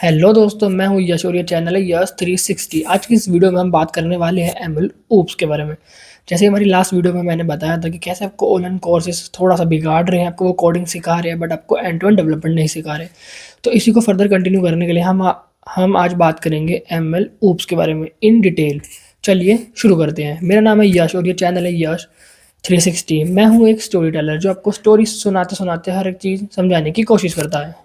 Hello दोस्तों, मैं हूँ यश और ये चैनल है यश 360। आज की इस वीडियो में हम बात करने वाले हैं एमएल ओप्स के बारे में। जैसे हमारी लास्ट वीडियो में मैंने बताया था कि कैसे आपको ऑनलाइन कोर्सेज थोड़ा सा बिगाड़ रहे हैं, आपको वो कोडिंग सिखा रहे हैं बट आपको एंड टू एंड डेवलपमेंट नहीं सिखा रहे। तो इसी को फर्दर कंटिन्यू करने के लिए हम आज बात करेंगे एमएल ओप्स के बारे में इन डिटेल। चलिए शुरू करते हैं। मेरा नाम है यश और ये चैनल है यश 360। मैं हूँ एक स्टोरी टेलर जो आपको स्टोरी सुनाते सुनाते हर एक चीज़ समझाने की कोशिश करता है।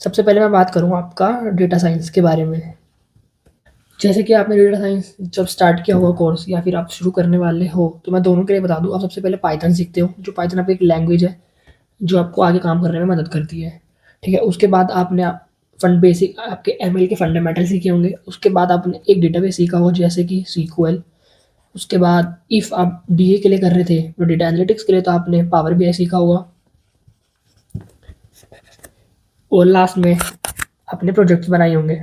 सबसे पहले मैं बात करूँ आपका डेटा साइंस के बारे में। जैसे कि आपने डेटा साइंस जब स्टार्ट किया होगा कोर्स या फिर आप शुरू करने वाले हो, तो मैं दोनों के लिए बता दूँ। आप सबसे पहले पाइथन सीखते हो, जो पाइथन आपकी एक लैंग्वेज है जो आपको आगे काम करने में मदद करती है। ठीक है, उसके बाद आपने फंड बेसिक आपके एमएल के फंडामेंटल सीखे होंगे। उसके बाद आपने एक डेटाबेस सीखा हो जैसे कि सीक्वल। उसके बाद इफ़ आप डीए के लिए कर रहे थे, तो डेटा एनालिटिक्स के लिए तो आपने पावर बीआई सीखा होगा। और लास्ट में आपने प्रोजेक्ट्स बनाए होंगे।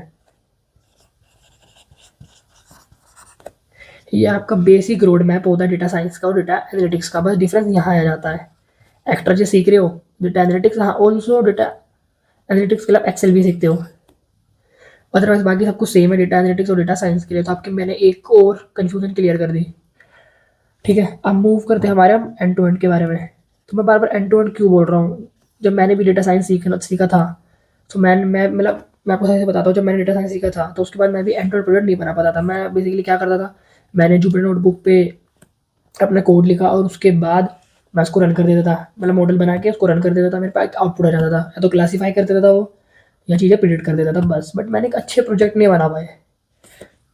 ये आपका बेसिक रोड मैप होता है डेटा साइंस का और डेटा एनालिटिक्स का। बस डिफरेंस यहाँ आ जाता है। एक्स्ट्रा जो सीख रहे हो डेटा एनालिटिक्स, हाँ ऑल्सो डेटा एनालिटिक्स के लिए एक्सेल भी सीखते हो। अदरवाइज बाकी सब कुछ सेम है डेटा एनालिटिक्स और डेटा साइंस के लिए। तो आपके मैंने एक और कंफ्यूजन क्लियर कर दी। ठीक है, अब मूव करते हैं हमारे हम एंड टू एंड के बारे में। तो मैं बार बार एंड टू एंड क्यों बोल रहा हूँ? जब मैंने भी डेटा साइंस सीखा था, तो मैं मतलब मैं आपको सही से बताता हूँ। जब मैंने डेटा साइंस सीखा था तो उसके बाद मैं भी एंड टू एंड प्रोजेक्ट नहीं बना पाता था। मैं बेसिकली क्या करता था, मैंने जुपिटर नोटबुक पे अपना कोड लिखा और उसके बाद मैं उसको रन कर देता था। मतलब मॉडल बना के उसको रन कर देता था, मेरे पास आउटपुट आ जाता था। या तो क्लासीफाई कर देता था वो, या चीज़ें प्रिडिक्ट कर देता था बस। बट मैंने एक अच्छे प्रोजेक्ट नहीं बना पाए।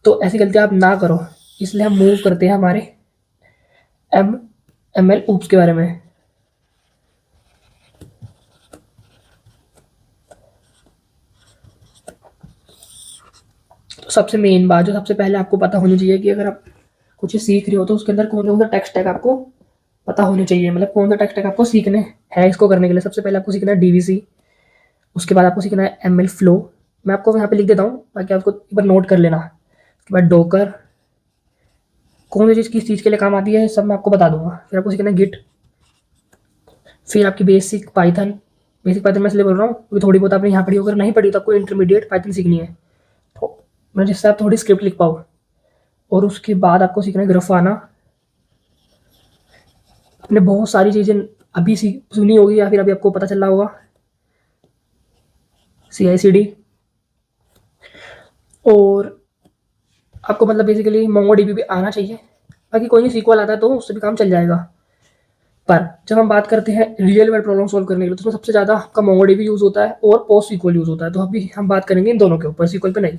तो ऐसी गलती आप ना करो, इसलिए हम मूव करते हैं हमारे एम एम एल ऊप्स के बारे में। तो सबसे मेन बात जो सबसे पहले आपको पता होनी चाहिए कि अगर आप कुछ सीख रहे हो तो उसके अंदर कौन सा टेक स्टैक आपको पता होने चाहिए। मतलब कौन सा टेक स्टैक आपको सीखने है। इसको करने के लिए सबसे पहले आपको सीखना है डीवीसी। उसके बाद आपको सीखना है एमएल फ्लो। मैं आपको यहाँ पे लिख देता हूँ ताकि आपको एक बार नोट कर लेना। उसके बाद डोकर, कौन सी चीज़ किस चीज़ के लिए काम आती है सब मैं आपको बता दूंगा। फिर आपको सीखना है गिट। फिर आपकी बेसिक पाइथन। बेसिक पाइथन मैं इसलिए बोल रहा हूँ क्योंकि थोड़ी बहुत आपने यहाँ पढ़ी हो, अगर नहीं पढ़ी तो आपको इंटरमीडिएट पाइथन सीखनी है। तो मैं जिससे आप थोड़ी स्क्रिप्ट लिख पाओ। और उसके बाद आपको सीखना है ग्राफाना। आपने बहुत सारी चीज़ें अभी सुनी होगी या फिर अभी आपको पता चल रहा होगा। CI/CD। और आपको मतलब बेसिकली मोंगोडीबी भी आना चाहिए। बाकी कोई नहीं, सीक्वल आता है तो उससे भी काम चल जाएगा। पर जब हम बात करते हैं रियल वर्ल्ड प्रॉब्लम सॉल्व करने के लिए, तो उसमें सबसे ज़्यादा आपका मोंगोडीबी यूज़ होता है और पोस्ट सीक्वल यूज़ होता है। तो अभी हम बात करेंगे इन दोनों के ऊपर, सीक्वल पे नहीं।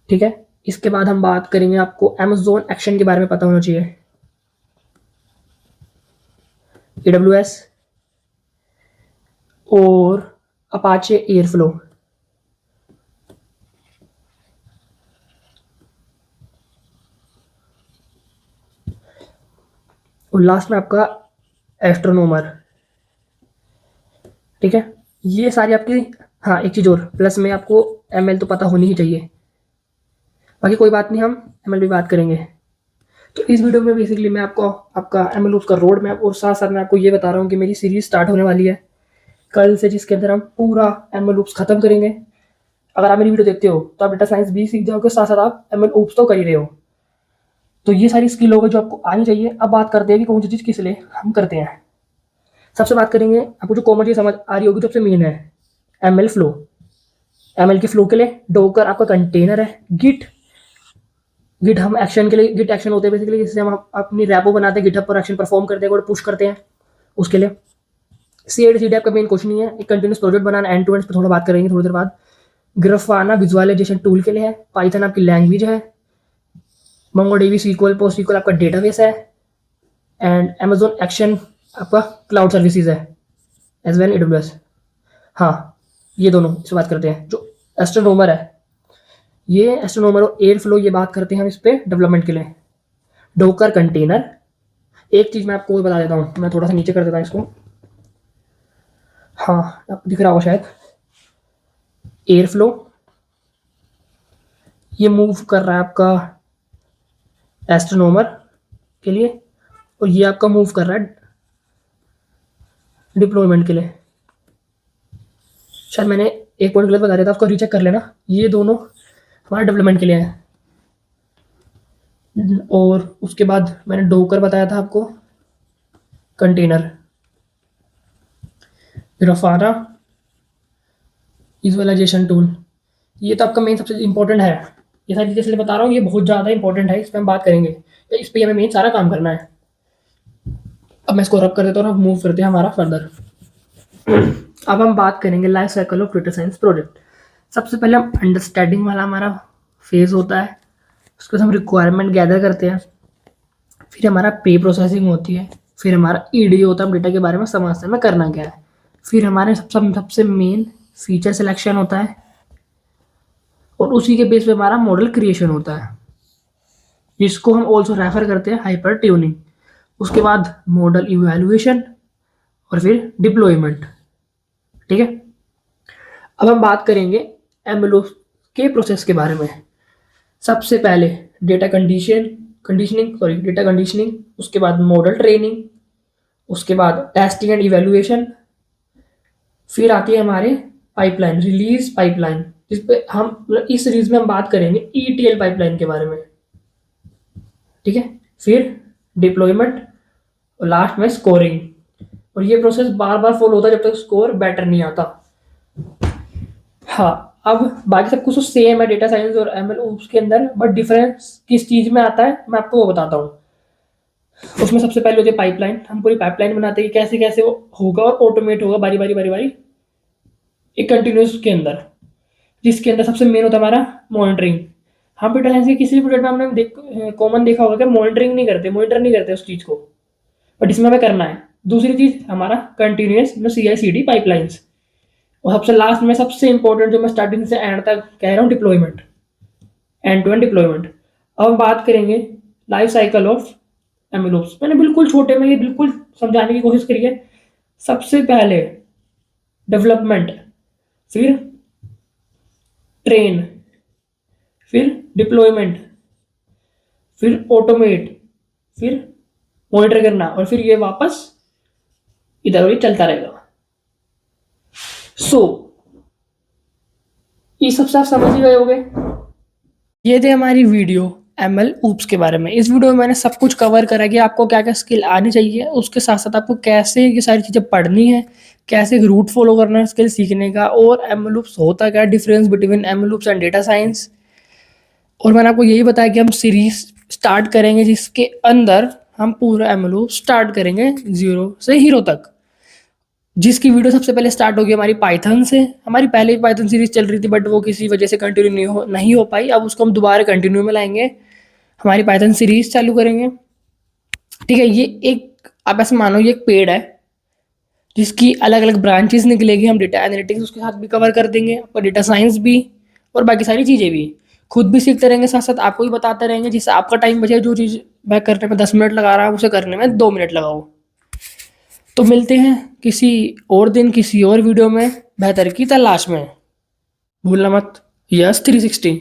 ठीक है, इसके बाद हम बात करेंगे, आपको अमेजोन एक्शन के बारे में पता होना चाहिए। AWS और अपाचे एयरफ्लो। और लास्ट में आपका एस्ट्रोनोमर। ठीक है, ये सारी आपकी। हाँ, एक चीज़ और प्लस में आपको ML तो पता होनी ही चाहिए। बाकी कोई बात नहीं, हम ML भी बात करेंगे। तो इस वीडियो में बेसिकली मैं आपको आपका ML उसका रोड मैप और साथ साथ मैं आपको ये बता रहा हूँ कि मेरी सीरीज स्टार्ट होने वाली है कल से, जिसके अंदर हम पूरा ML लूप्स खत्म करेंगे। अगर आप मेरी वीडियो देखते हो तो आप डेटा साइंस भी सीख जाओगे, साथ साथ आप ML लूप्स तो कर ही रहे हो। तो ये सारी स्किल होगी जो आपको आनी चाहिए। अब बात करते हैं कि कौन सी चीज़ किस लिए हम करते हैं। सबसे बात करेंगे, आपको जो कॉमन चीज़ समझ आ रही होगी सबसे मेन है ML फ्लो। ML के फ्लो के लिए डोकर आपका कंटेनर है। गिट, गिट हम एक्शन के लिए, गिट एक्शन होते हैं बेसिकली जिससे हम अपनी रैपो बनाते हैं, गिटहब पर एक्शन परफॉर्म करते हैं और पुश करते हैं उसके लिए। CI/CD आपका मेन क्वेश्चन नहीं है, एक कंटिन्यूस प्रोजेक्ट बनाना एंड टू एंड पर थोड़ा बात करेंगे थोड़ी देर बाद। ग्राफाना विजुअलाइजेशन टूल के लिए है। पाइथन आपकी लैंग्वेज है। मोंगोडीबी सीक्वल पोस्ट सीक्वल आपका डेटाबेस है। एंड अमेजोन एक्शन आपका क्लाउड सर्विसेज है एज वेल AWS। हाँ, ये दोनों इस बात करते हैं। जो एस्ट्रोनोमर है, ये एस्ट्रोनोमर और एयर फ्लो ये बात करते हैं हम इस पे डेवलपमेंट के लिए। Docker container. एक चीज़ मैं आपको बता देता हूँ, मैं थोड़ा सा नीचे कर देता हूँ इसको। हाँ, आपको दिख रहा होगा शायद। एयर फ्लो ये मूव कर रहा है आपका एस्ट्रोनोमर के लिए, और ये आपका मूव कर रहा है डिप्लॉयमेंट के लिए। शायद मैंने एक पॉइंट गलत बता दिया था, उसको रीचेक कर लेना। ये दोनों हमारे डेवलपमेंट के लिए हैं। और उसके बाद मैंने डोकर बताया था आपको, कंटेनर, ग्राफाना विजुअलाइजेशन टूल। ये तो आपका मेन सबसे इंपॉर्टेंट है। ये सारी चीज़ें इसलिए बता रहा हूँ, ये बहुत ज़्यादा इंपॉर्टेंट है, इस पर हम बात करेंगे, इस पर हमें मेन सारा काम करना है। अब मैं इसको रब कर देता हूँ और मूव करते हैं हमारा फर्दर। अब हम बात करेंगे life cycle of data science project. सबसे पहले हम अंडरस्टैंडिंग वाला हमारा फेज होता है, उसके बाद हम रिक्वायरमेंट गैदर करते हैं, फिर हमारा प्री प्रोसेसिंग होती है, फिर हमारा ईडी होता है, हम डेटा के बारे में समझते हैं हमें करना क्या है, फिर हमारे सबसे मेन फीचर सिलेक्शन होता है, और उसी के बेस पे हमारा मॉडल क्रिएशन होता है, जिसको हम ऑल्सो रेफर करते हैं हाइपर ट्यूनिंग। उसके बाद मॉडल इवैल्यूएशन और फिर डिप्लॉयमेंट। ठीक है, अब हम बात करेंगे एमएलओ के प्रोसेस के बारे में। सबसे पहले डेटा कंडीशनिंग, उसके बाद मॉडल ट्रेनिंग, उसके बाद टेस्टिंग एंड इवैल्यूएशन, फिर आती है हमारे पाइपलाइन, रिलीज पाइपलाइन, जिस पे हम मतलब इस सीरीज में हम बात करेंगे ईटीएल पाइपलाइन के बारे में। ठीक है, फिर डिप्लॉयमेंट और लास्ट में स्कोरिंग। और ये प्रोसेस बार बार फॉलो होता है जब तक स्कोर बेटर नहीं आता। हाँ, अब बाकी सब कुछ तो सेम है डेटा साइंस और एमएल उसके अंदर, बट डिफरेंस किस चीज़ में आता है मैं आपको वो बताता हूँ। उसमें सबसे पहले होती है पाइपलाइन। हम पूरी पाइपलाइन बनाते हैं कि कैसे कैसे वो होगा और ऑटोमेट होगा बारी बारी एक कंटिन्यूस के अंदर, जिसके अंदर सबसे मेन होता है हमारा मॉनिटरिंग। हम डेटा साइंस के किसी भी प्रोजेक्ट में हमने कॉमन देखा होगा कि मॉनिटर नहीं करते उस चीज़ को, बट इसमें हमें करना है। दूसरी चीज़ हमारा कंटिन्यूस CI/CD पाइपलाइंस, और सबसे लास्ट में सबसे इंपॉर्टेंट जो मैं स्टार्टिंग से एंड तक कह रहा हूँ, deployment, end to end deployment. अब हम बात करेंगे लाइफ साइकिल ऑफ एमएलओप्स। मैंने बिल्कुल छोटे में ये बिल्कुल समझाने की कोशिश करी है। सबसे पहले डेवलपमेंट, फिर ट्रेन, फिर डिप्लॉयमेंट, फिर ऑटोमेट, फिर मॉनिटर करना, और फिर ये वापस इधर उधर चलता रहेगा। ये सबसे आप समझ ही गए होंगे। ये थे हमारी वीडियो एमएल ऊप्स के बारे में। इस वीडियो में मैंने सब कुछ कवर करा कि आपको क्या क्या स्किल आनी चाहिए, उसके साथ साथ आपको कैसे ये सारी चीज़ें पढ़नी है, कैसे रूट फॉलो करना है स्किल सीखने का, और एमएल ऊप्स होता क्या, difference between ML oops and data science. और मैंने आपको यही बताया कि हम सीरीज स्टार्ट करेंगे जिसके अंदर हम पूरा एमएल ऊप्स स्टार्ट करेंगे 0 से हीरो तक, जिसकी वीडियो सबसे पहले स्टार्ट होगी हमारी पाइथन से। हमारी पहले ही पाइथन सीरीज चल रही थी, बट वो किसी वजह से कंटिन्यू नहीं हो पाई। अब उसको हम दोबारा कंटिन्यू में लाएंगे, हमारी पाइथन सीरीज चालू करेंगे। ठीक है, ये एक आप ऐसे मानो ये एक पेड़ है जिसकी अलग अलग ब्रांचेस निकलेगी। हम डेटा एनालिटिक्स उसके साथ भी कवर कर देंगे, और डेटा साइंस भी, और बाकी सारी चीज़ें भी। खुद भी सीखते रहेंगे, साथ साथ आपको भी बताते रहेंगे, जिससे आपका टाइम बचे। जो चीज़ मैं करने में 10 मिनट लगा रहा हूँ उसे करने में 2 मिनट लगाओ। तो मिलते हैं किसी और दिन किसी और वीडियो में बेहतर की तलाश में। भूलना मत, यस 360।